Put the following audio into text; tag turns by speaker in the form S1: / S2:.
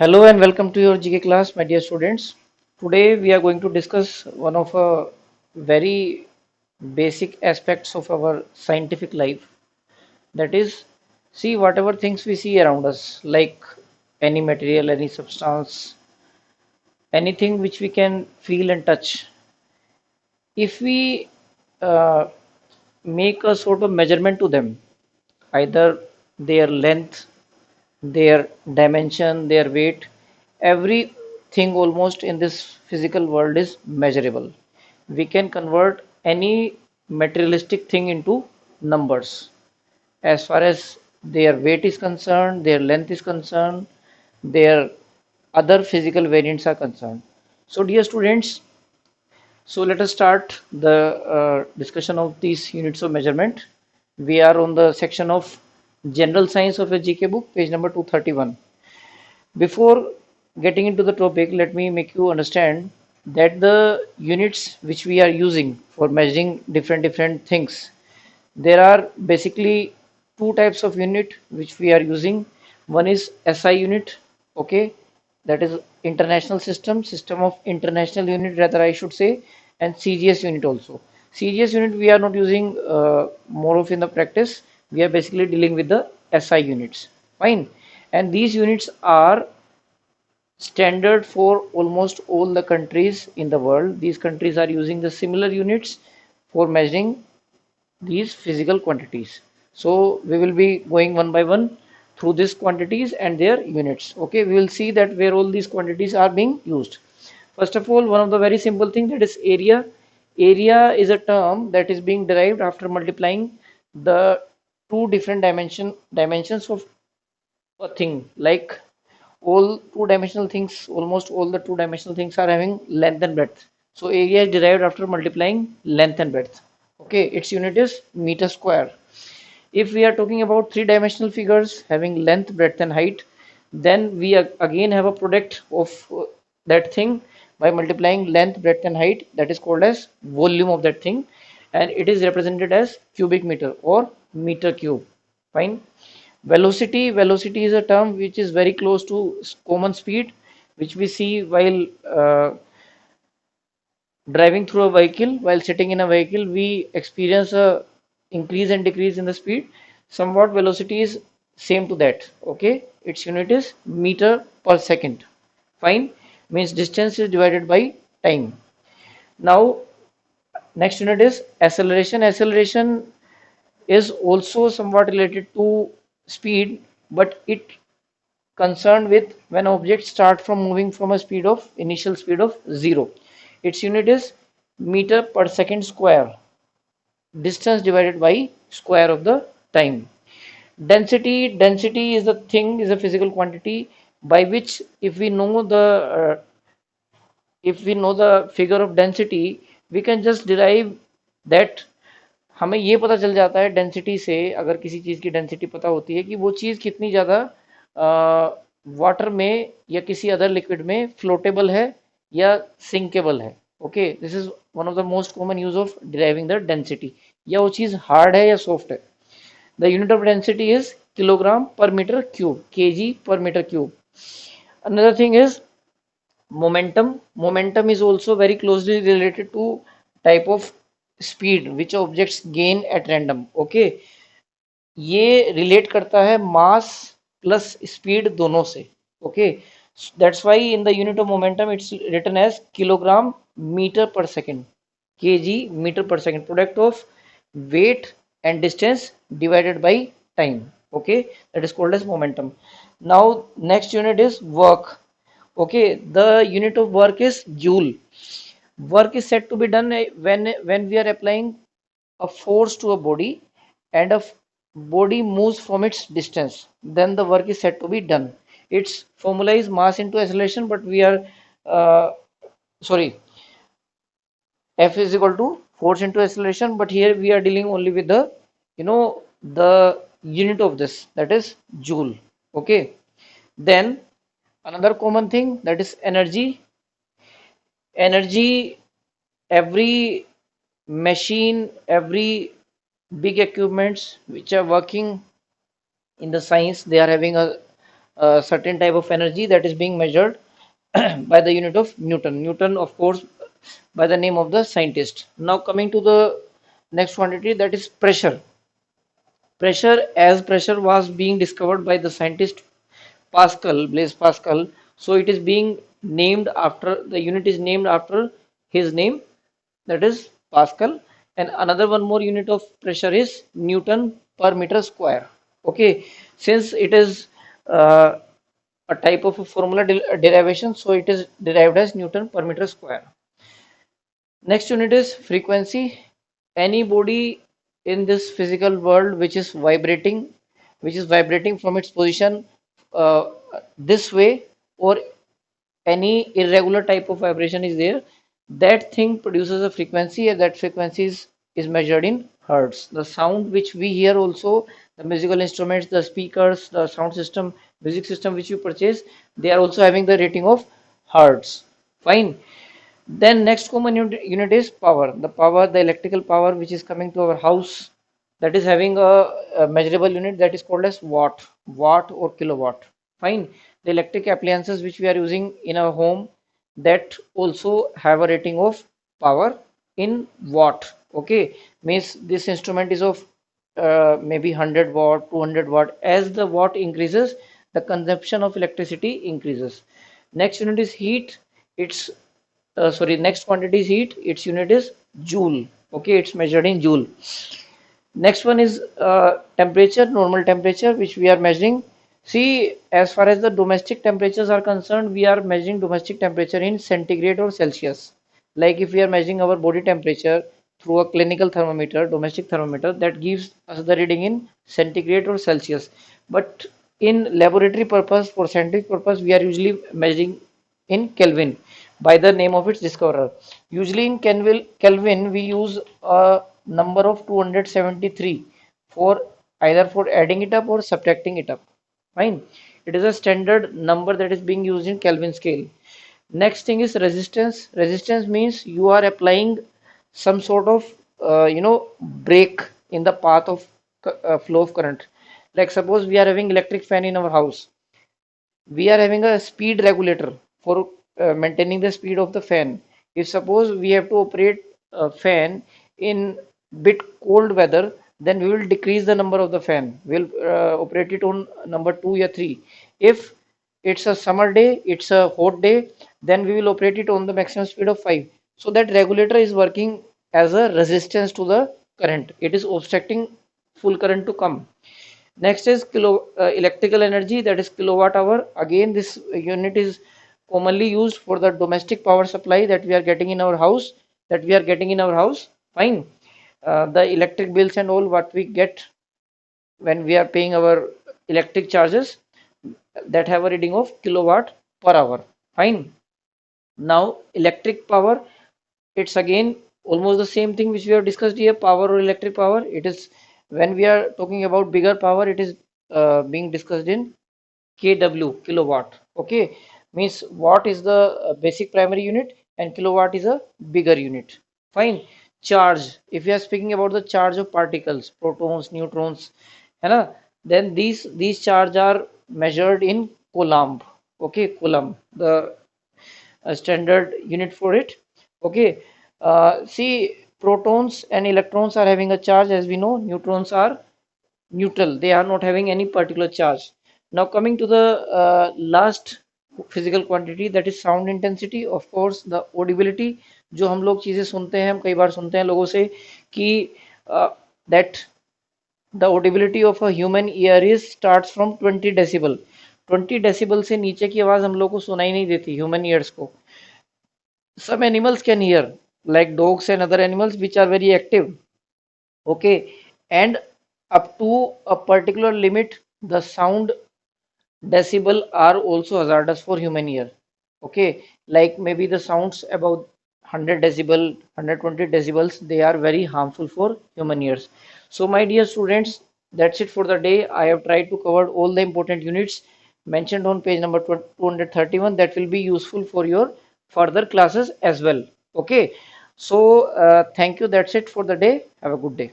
S1: Hello and welcome to your GK class, my dear students. Today we are going to discuss one of a very basic aspects of our scientific life. That is, see whatever things we see around us, like any material, any substance, anything which we can feel and touch. If we uh, make a sort of measurement to them, either their length, their dimension, their weight, everything almost in this physical world is measurable. We can convert any materialistic thing into numbers as far as their weight is concerned, their length is concerned, their other physical variants are concerned. So, dear students, so let us start the discussion of these units of measurement. We are on the section of General Science of a GK book, page number 231. Before getting into the topic, let me make you understand that the units which we are using for measuring different things, there are basically two types of unit which we are using. One is SI unit, okay, that is international system of international unit rather I should say, and CGS unit also. CGS unit we are not using more of in the practice. We are basically dealing with the SI units. Fine. And these units are standard for almost all the countries in the world. These countries are using the similar units for measuring these physical quantities. So we will be going one by one through these quantities and their units. Okay, we will see that where all these quantities are being used. First of all, one of the very simple thing, that is area. Area is a term that is being derived after multiplying the two different dimensions of a thing, like all two-dimensional things, almost all the two-dimensional things are having length and breadth. So area is derived after multiplying length and breadth. Okay, its unit is meter square. If we are talking about three-dimensional figures having length, breadth and height, then we again have a product of that thing by multiplying length, breadth and height, that is called as volume of that thing, and it is represented as cubic meter or meter cube. Fine. Velocity is a term which is very close to common speed, which we see while driving through a vehicle. While sitting in a vehicle, we experience a increase and decrease in the speed. Somewhat velocity is same to that. Okay, its unit is meter per second. Fine, means distance is divided by time. Now, next unit is acceleration. Acceleration is also somewhat related to speed, but it concerned with when objects start from moving from a speed of initial speed of 0. Its unit is meter per second square, distance divided by square of the time. Density is a thing, is a physical quantity by which if we know the figure of density, we can just derive that. हमें ये पता चल जाता है density से, अगर किसी चीज़ की डेंसिटी पता होती है कि वो चीज़ कितनी ज़्यादा वाटर में या किसी अदर लिक्विड में फ्लोटेबल है या सिंकेबल है. Okay, this is one of the most common use of deriving the density. या वो चीज़ हार्ड है या सॉफ्ट है. The unit of density is kilogram per metre cube, kg per metre cube. Another thing is momentum. Momentum is also very closely related to type of speed which objects gain at random. Okay, ये relate करता है mass plus speed दोनों से. Okay, that's why in the unit of momentum it's written as kilogram metre per second, kg metre per second, product of weight and distance divided by time. Okay, that is called as momentum. Now next unit is work. Okay, the unit of work is joule. Work is said to be done when we are applying a force to a body and a body moves from its distance, then the work is said to be done. Its formula is mass into acceleration, but we are uh, sorry, F is equal to force into acceleration, but here we are dealing only with the, the unit of this, that is joule. Okay, then another common thing, that is energy. Energy, every machine, every big equipments which are working in the science, they are having a a certain type of energy that is being measured by the unit of Newton. Newton, of course, by the name of the scientist. Now coming to the next quantity, that is pressure. Pressure, as pressure was being discovered by the scientist Pascal, Blaise Pascal, so it is being named after, the unit is named after his name, that is Pascal. And another one more unit of pressure is Newton per meter square. Okay, since it is uh, a type of a formula derivation, so it is derived as Newton per meter square. Next unit is frequency. Any body in this physical world which is vibrating from its position uh, this way, or any irregular type of vibration is there, that thing produces a frequency, and that frequency is measured in hertz. The sound which we hear also, the musical instruments, the speakers, the sound system, music system which you purchase, they are also having the rating of hertz. Fine. Then next common unit is power. The power, the electrical power which is coming to our house, that is having a measurable unit that is called as watt, watt or kilowatt. Fine. The electric appliances which we are using in our home, that also have a rating of power in watt. Okay, means this instrument is of maybe 100 watt, 200 watt. As the watt increases, the consumption of electricity increases. Next unit is heat. It's sorry, next quantity is heat, its unit is joule. Okay, it's measured in joule. Next one is temperature, normal temperature which we are measuring. See, as far as the domestic temperatures are concerned, we are measuring domestic temperature in centigrade or Celsius. Like if we are measuring our body temperature through a clinical thermometer, domestic thermometer, that gives us the reading in centigrade or Celsius. But in laboratory purpose, for scientific purpose, we are usually measuring in Kelvin by the name of its discoverer. Usually in Kelvin we use a number of 273 for either for adding it up or subtracting it up. Fine. It is a standard number that is being used in Kelvin scale. Next thing is resistance. Resistance means you are applying some sort of break in the path of flow of current. Like suppose we are having electric fan in our house, we are having a speed regulator for maintaining the speed of the fan. If suppose we have to operate a fan in bit cold weather, then we will decrease the number of the fan. We'll operate it on number 2 or 3. If it's a summer day, it's a hot day, then we will operate it on the maximum speed of 5. So that regulator is working as a resistance to the current. It is obstructing full current to come. Next is electrical energy, that is kilowatt hour. Again, this unit is commonly used for the domestic power supply that we are getting in our house. Fine. The electric bills and all what we get when we are paying our electric charges, that have a reading of kilowatt per hour. Fine. Now electric power, it's again almost the same thing which we have discussed here, power or electric power. It is when we are talking about bigger power, it is being discussed in kW, kilowatt. Okay, means watt is the basic primary unit and kilowatt is a bigger unit. Fine. Charge, if we are speaking about the charge of particles, protons, neutrons, है ना, then these charge are measured in coulomb. Okay, coulomb, the standard unit for it. Okay, see, protons and electrons are having a charge, as we know. Neutrons are neutral, they are not having any particular charge. Now coming to the last physical quantity, that is sound intensity. Of course, the audibility, जो हम लोग चीजें सुनते हैं, हम कई बार सुनते हैं लोगों से कि that the audibility of a human ear is starts from 20 decibel. 20 decibel से नीचे की आवाज हम लोग को सुनाई नहीं देती ह्यूमन ईयर्स को. Some animals can hear, like dogs and other animals which are very active. Okay, and up to a particular limit, the sound decibel are also hazardous for human ear. Okay, like maybe the sounds about 100 decibel, 120 decibels, they are very harmful for human ears. So my dear students, that's it for the day. I have tried to cover all the important units mentioned on page number 231, that will be useful for your further classes as well. Okay, so thank you. That's it for the day. Have a good day.